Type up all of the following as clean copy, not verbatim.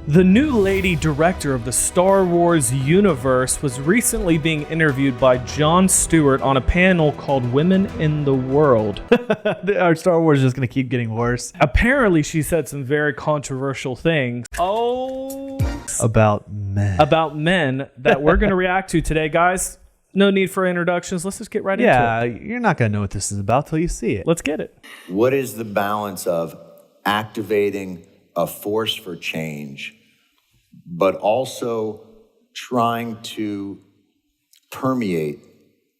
The new lady director of the Star Wars universe was recently being interviewed by Jon Stewart on a panel called Women in the World. Our Star Wars is just going to keep getting worse. Apparently, she said some very controversial things. About men. About men that we're going to react to today, guys. No need for introductions. Let's just get right into it. Yeah, you're not going to know what this is about till you see it. Let's get it. What is the balance of activating a force for change, but also trying to permeate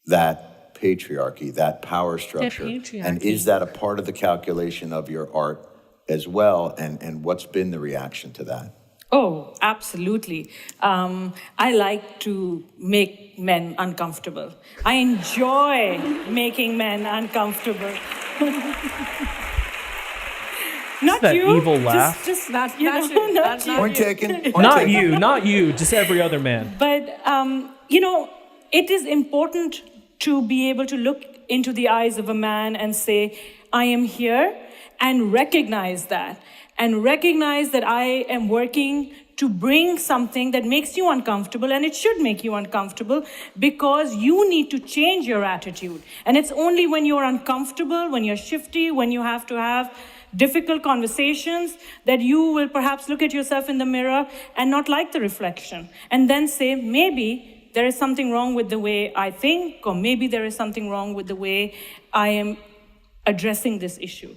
that patriarchy, that power structure? And is that a part of the calculation of your art as well? And what's been the reaction to that? Oh, absolutely. I like to make men uncomfortable. I enjoy making men uncomfortable. Not that you. Evil laugh. Just not you. Not you. Point taken. Not you, just every other man. But, it is important to be able to look into the eyes of a man and say, I am here, and recognize that. And recognize that I am working to bring something that makes you uncomfortable, and it should make you uncomfortable because you need to change your attitude. And it's only when you're uncomfortable, when you're shifty, when you have to have difficult conversations that you will perhaps look at yourself in the mirror and not like the reflection. And then say, maybe there is something wrong with the way I think, or maybe there is something wrong with the way I am addressing this issue.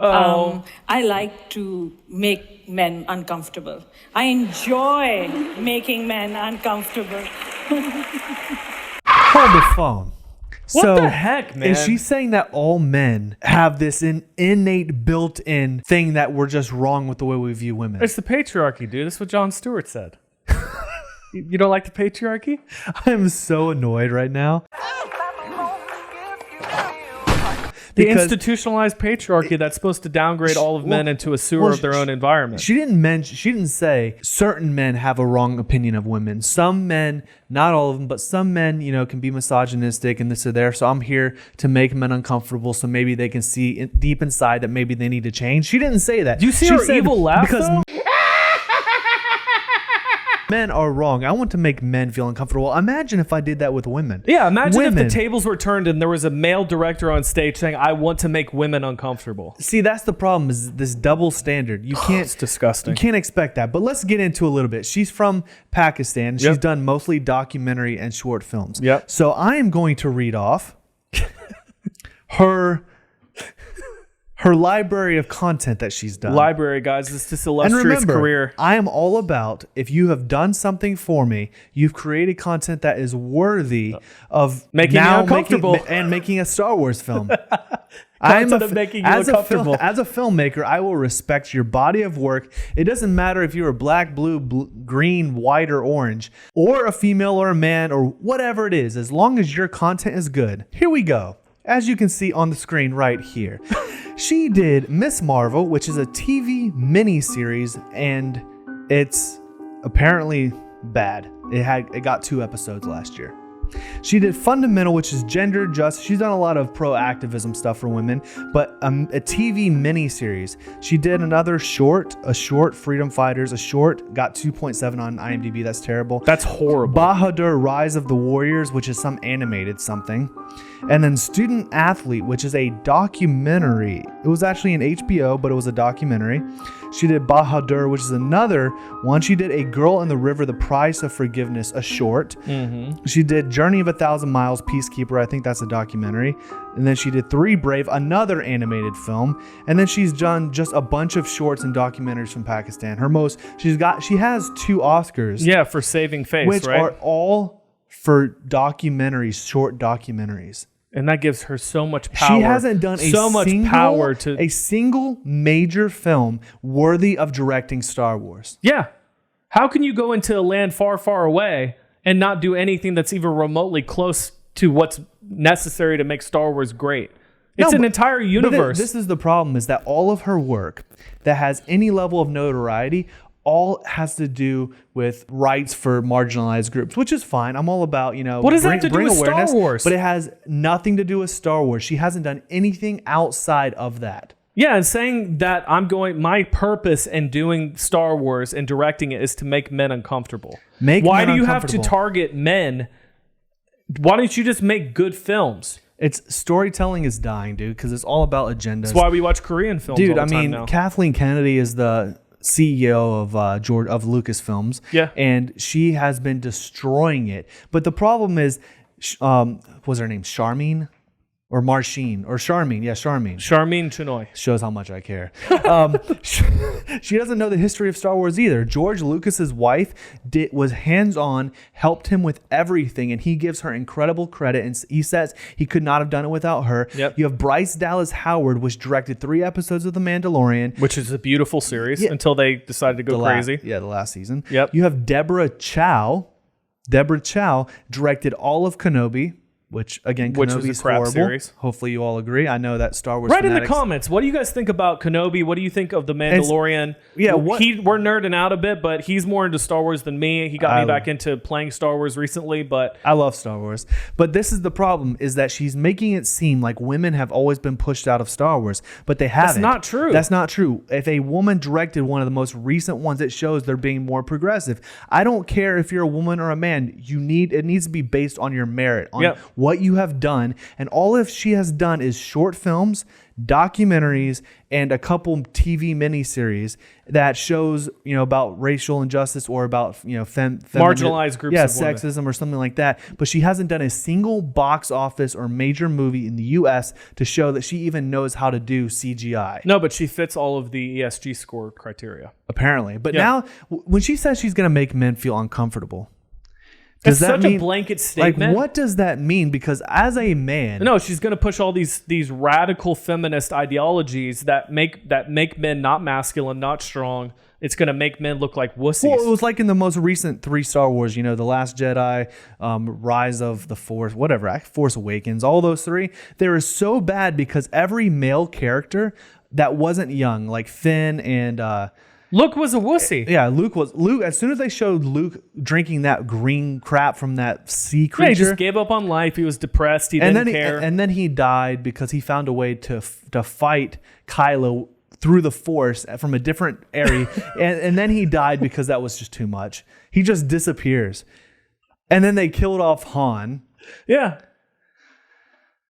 I like to make men uncomfortable. I enjoy making men uncomfortable. Hold the phone. What the heck, man? Is she saying that all men have this innate built-in thing that we're just wrong with the way we view women? It's the patriarchy, dude. That's what Jon Stewart said. You don't like the patriarchy? I'm so annoyed right now. The institutionalized patriarchy that's supposed to downgrade all of men into a sewer of their own environment. She didn't say certain men have a wrong opinion of women. Some men, not all of them, but some men, can be misogynistic and this or there. So I'm here to make men uncomfortable so maybe they can see deep inside that maybe they need to change. She didn't say that. Do you see her evil laugh, because though? Men are wrong. I want to make men feel uncomfortable. Imagine if I did that with women. Yeah, imagine if the tables were turned and there was a male director on stage saying, I want to make women uncomfortable. See, that's the problem, is this double standard. You can't. It's disgusting. You can't expect that. But let's get into a little bit. She's from Pakistan. She's done mostly documentary and short films. Yep. So I am going to read off her library of content that she's done. Library, guys. It's this illustrious and remember, career. I am all about, if you have done something for me, you've created content that is worthy of making me uncomfortable and making a Star Wars film. Making you uncomfortable. As a filmmaker, I will respect your body of work. It doesn't matter if you're black, blue, green, white, or orange, or a female or a man, or whatever it is. As long as your content is good. Here we go. As you can see on the screen right here. She did Miss Marvel, which is a TV miniseries, and it's apparently bad. It got 2 episodes last year. She did Fundamental, which is gender just. She's done a lot of pro-activism stuff for women, but a TV miniseries. She did another short, Freedom Fighters, got 2.7 on IMDb. That's terrible. That's horrible. Bahadur, Rise of the Warriors, which is some animated something. And then Student Athlete, which is a documentary. It was actually an HBO, but it was a documentary. She did Bahadur, which is another one. She did A Girl in the River, The Price of Forgiveness, a short. Mm-hmm. She did Journey of 1,000 Miles, Peacekeeper. I think that's a documentary. And then she did Three Brave, another animated film. And then she's done just a bunch of shorts and documentaries from Pakistan. She has 2 Oscars. Yeah, for Saving Face, which right? are all for documentaries, short documentaries. And that gives her so much power. She hasn't done a single major film worthy of directing Star Wars. Yeah. How can you go into a land far, far away and not do anything that's even remotely close to what's necessary to make Star Wars great? It's an entire universe. This is the problem, is that all of her work that has any level of notoriety all has to do with rights for marginalized groups, which is fine. I'm all about, what does that have to do with awareness, Star Wars? But it has nothing to do with Star Wars. She hasn't done anything outside of that. Yeah, and saying that my purpose in doing Star Wars and directing it is to make men uncomfortable. Why do you have to target men? Why don't you just make good films? It's storytelling is dying, dude, because it's all about agendas. That's why we watch Korean films all the time now. Kathleen Kennedy is the CEO of Lucasfilms. Yeah. And she has been destroying it. But the problem is, was her name Charmin? Or Marcine, or Charmin. Yeah, Charmin. Charmin Chinoy. Shows how much I care. She doesn't know the history of Star Wars either. George Lucas's wife was hands-on, helped him with everything, and he gives her incredible credit, and he says he could not have done it without her. Yep. You have Bryce Dallas Howard, which directed 3 episodes of The Mandalorian. Which is a beautiful series until they decided to go crazy. The last season. Yep. You have Deborah Chow. Deborah Chow directed all of Kenobi. Which Kenobi's a crap horrible. Series. Hopefully you all agree. I know that Star Wars Right fanatics, in the comments, what do you guys think about Kenobi? What do you think of The Mandalorian? We're nerding out a bit, but he's more into Star Wars than me. He got me back into playing Star Wars recently, but I love Star Wars. But this is the problem, is that she's making it seem like women have always been pushed out of Star Wars, but they haven't. That's not true. That's not true. If a woman directed one of the most recent ones, it shows they're being more progressive. I don't care if you're a woman or a man. It needs to be based on your merit, on what you have done. And all if she has done is short films, documentaries, and a couple TV miniseries that shows, about racial injustice or about, marginalized groups of women. Sexism or something like that. But she hasn't done a single box office or major movie in the U.S. to show that she even knows how to do CGI. No, but she fits all of the ESG score criteria. Apparently. But now, when she says she's going to make men feel uncomfortable, It's such a blanket statement. Like, what does that mean? Because as a man, no, she's going to push all these radical feminist ideologies that make men not masculine, not strong. It's going to make men look like wussies. Well, it was like in the most recent 3 Star Wars. The Last Jedi, Rise of the Force, whatever, Force Awakens. All those 3, they were so bad because every male character that wasn't young, like Finn and. Luke was a wussy. Yeah, Luke. As soon as they showed Luke drinking that green crap from that sea creature, he just gave up on life. He was depressed. He didn't care. And then he died because he found a way to fight Kylo through the Force from a different area. and then he died because that was just too much. He just disappears. And then they killed off Han. Yeah.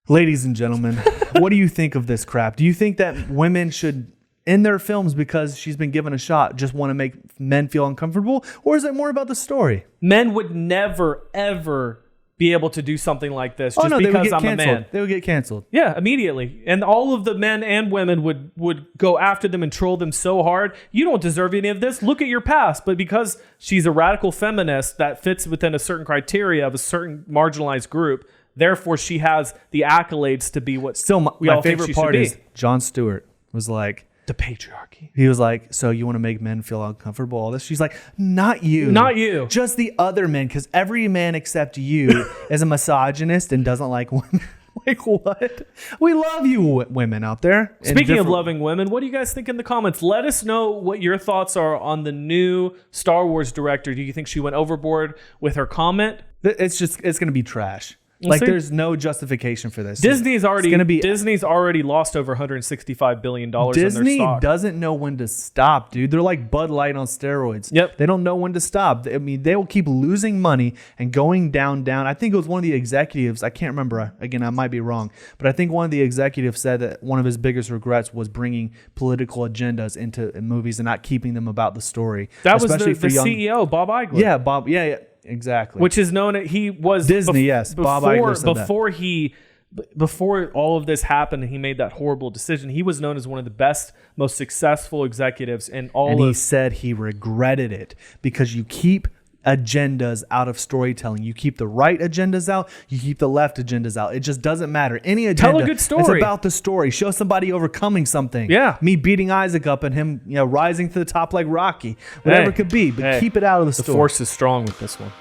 Ladies and gentlemen, what do you think of this crap? Do you think that women should, in their films, because she's been given a shot, just want to make men feel uncomfortable? Or is it more about the story? Men would never, ever be able to do something like this just because I'm a man. They would get canceled. Yeah, immediately. And all of the men and women would go after them and troll them so hard. You don't deserve any of this. Look at your past. But because she's a radical feminist that fits within a certain criteria of a certain marginalized group, therefore she has the accolades to be what my favorite part is Jon Stewart was like, the patriarchy. He was like, so you want to make men feel uncomfortable, all this? She's like, not you. Not you. Just the other men, because every man except you is a misogynist and doesn't like women. Like, what? We love you, women out there. Speaking of loving women, what do you guys think in the comments? Let us know what your thoughts are on the new Star Wars director. Do you think she went overboard with her comment? It's going to be trash. There's no justification for this. Disney's already lost over $165 billion in their stock. Disney doesn't know when to stop, dude. They're like Bud Light on steroids. Yep. They don't know when to stop. I mean, they will keep losing money and going down. I think it was one of the executives. I can't remember. Again, I might be wrong. But I think one of the executives said that one of his biggest regrets was bringing political agendas into movies and not keeping them about the story. That was the CEO, Bob Iger. Yeah, Bob. Yeah. Exactly. Which is known, he was Disney, yes. Bob Iger said before all of this happened, he made that horrible decision. He was known as one of the best, most successful executives in all he said he regretted it because you keep agendas out of storytelling. You keep the right agendas out. You keep the left agendas out. It just doesn't matter. Any agenda. Tell a good story. It's about the story. Show somebody overcoming something. Yeah. Me beating Isaac up and him, rising to the top like Rocky. Whatever it could be. But keep it out of the story. The force is strong with this one.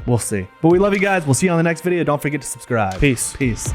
We'll see. But we love you guys. We'll see you on the next video. Don't forget to subscribe. Peace. Peace.